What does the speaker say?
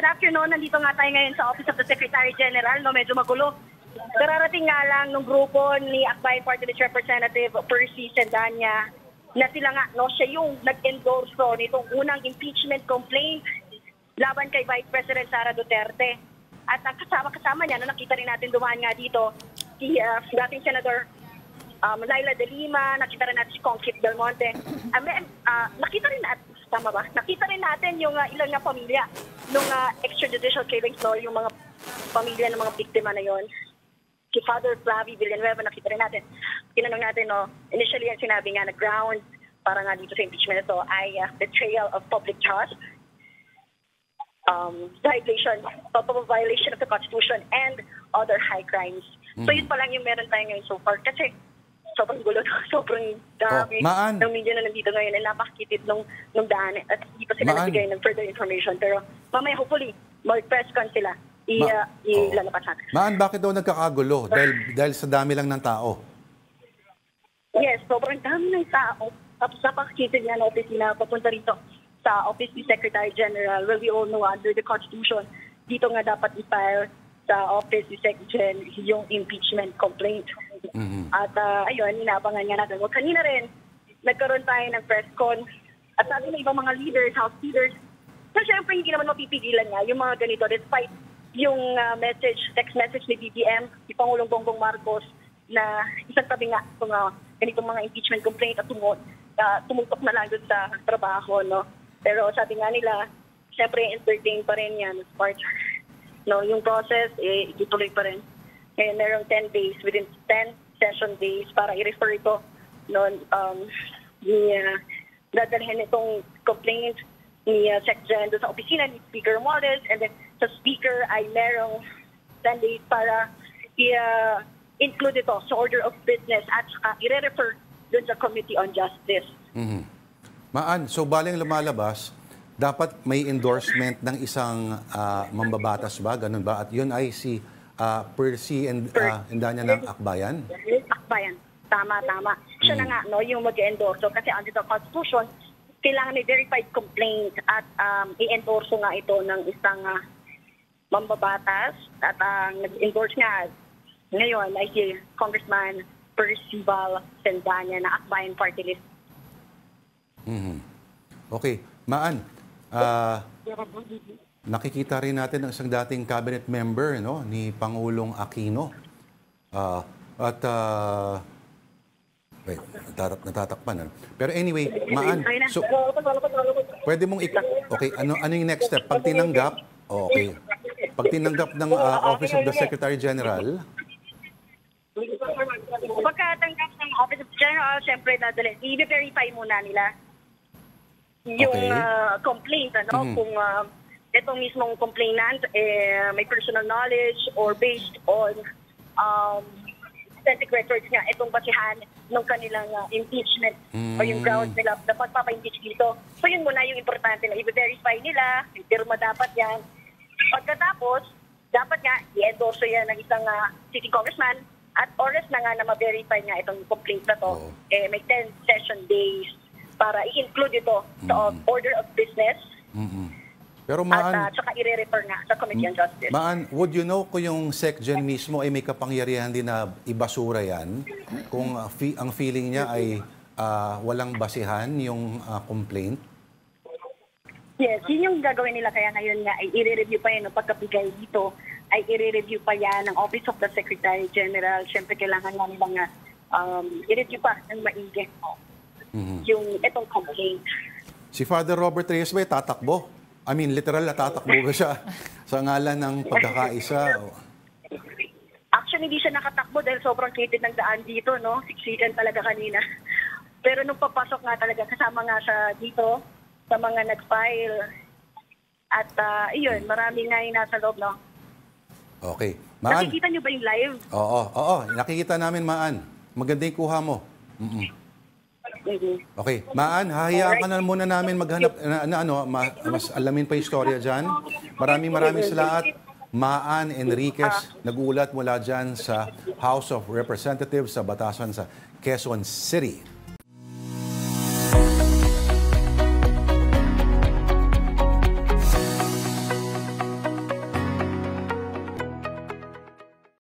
afternoon. Nandito nga tayo ngayon sa Office of the Secretary General. No, medyo magulo. Kararating nga lang nung grupo ni Akbayan Party List Representative Percy Sendanya na sila nga, no, siya yung nag-endorso nitong unang impeachment complaint laban kay Vice President Sara Duterte. At kasama niya, no, nakita rin natin dumaan nga dito, si dating Senator Laila De Lima, nakita rin natin si Concit Del Monte. Nakita rin natin, tama ba? Nakita rin natin yung ilang na pamilya nung extrajudicial killings, no, yung mga pamilya ng mga biktima na yon. Si Father Flavie Villanueva, nakita rin natin. Tinanong natin, no, initially ang sinabi nga na ground para nga dito sa impeachment ito ay betrayal of public trust, violation of the Constitution, and other high crimes. So yun pa lang yung meron tayo ngayon so far. Kasi sobrang gulo, sobrang dami ng media na nandito ngayon. Napakakitid nung daan. At hindi pa sila nagbigay ng further information. Pero mamaya, hopefully, mag-press con sila. Ilalabas natin. Maan, bakit daw nagkakagulo? Dahil sa dami lang ng tao? Yes, sobrang dami ng tao. Tapos napakakitid nga na opisina papunta rito sa Office ni Secretary General. Well, we all know under the Constitution, dito nga dapat i-file sa Office ni Secretary General yung impeachment complaint. At ayun, inabangan nga natin. Well, kanina rin, nagkaroon tayo ng press con. At sabi ng ibang mga leaders, House leaders, na syempre hindi naman mapipigilan nga yung mga ganito despite yung text message ni BBM, si Pangulong Bongbong Marcos, na isang tabi nga itong ganitong mga impeachment complaint at tumutok na lang doon sa trabaho, no? Pero sabi nga nila, syempre entertain pa rin yan as part. No, yung process, ituloy pa rin. Ngayon, merong 10 days, within 10 session days para i-refer ito. No, dadalhin itong complaint ni Sec Gen sa opisina ni Speaker Morales, and then sa Speaker ay merong 10 days para i-include ito sa order of business at i-refer dun sa Committee on Justice. Maan, so baling lumalabas, dapat may endorsement ng isang mambabatas ba? Ganun ba? At yun ay si Percy Sendanya ng Akbayan? Akbayan. Tama. Siya na nga, no, yung mag-endorso. Kasi under the Constitution, kailangan may verified complaint at i-endorso nga ito ng isang mambabatas. At nag-endorse nga ngayon ay si Congressman Percy Sendanya na Akbayan Party List. Okay. Maan, nakikita rin natin ang isang dating cabinet member, no, ni Pangulong Aquino. Wait, natatakpan. Pero anyway, Maan, so pwede mong okay, ano yung next step? Pag tinanggap, okay. Pag tinanggap ng Office of the Secretary General, pagkatanggap ng Office of the General, syempre dadalhin. I-verify muna nila yung complaint, kung itong mismong complainant may personal knowledge or based on authentic records nga itong basihan ng kanilang impeachment o yung grounds nila na pagpapa-impeach dito. So yun muna yung importante na i-verify nila, pirma dapat yan. Pagkatapos, dapat nga i-endorso yan ng isang city congressman at oras na nga na ma-verify nga itong complaint na to, may 10 session days para i-include ito sa order of business. Pero Maan, at saka i-refer nga sa Committee on Justice. Maan, would you know kung yung SecGen mismo ay may kapangyarihan din na ibasura yan? Kung ang feeling niya ay walang basihan yung complaint? Yes, yun yung gagawin nila. Kaya ngayon nga ay i-review pa yan. No, pagkabigay dito ay i-review pa yan ng Office of the Secretary General. Siyempre kailangan nga nilang i-review pa ng maigi yung itong complaint. Si Father Robert Reyes ba tatakbo? I mean, literal na tatakbo ba siya sa ngalan ng pagkakaisa? Actually, hindi siya nakatakbo dahil sobrang kitid ng daan dito, no? Siksikan talaga kanina. Pero nung papasok nga talaga, kasama nga siya dito sa mga nag-file. At iyon, marami nga yung nasa loob, no? Okay. Maan, nakikita niyo ba yung live? Oo. Nakikita namin, Maan. Maganda yung kuha mo. Okay. Maan, hahayaan ka na muna namin maghanap mas alamin pa yung istorya dyan. Maraming salamat. Maan Enriquez, nagulat mula dyan sa House of Representatives sa Batasan sa Quezon City.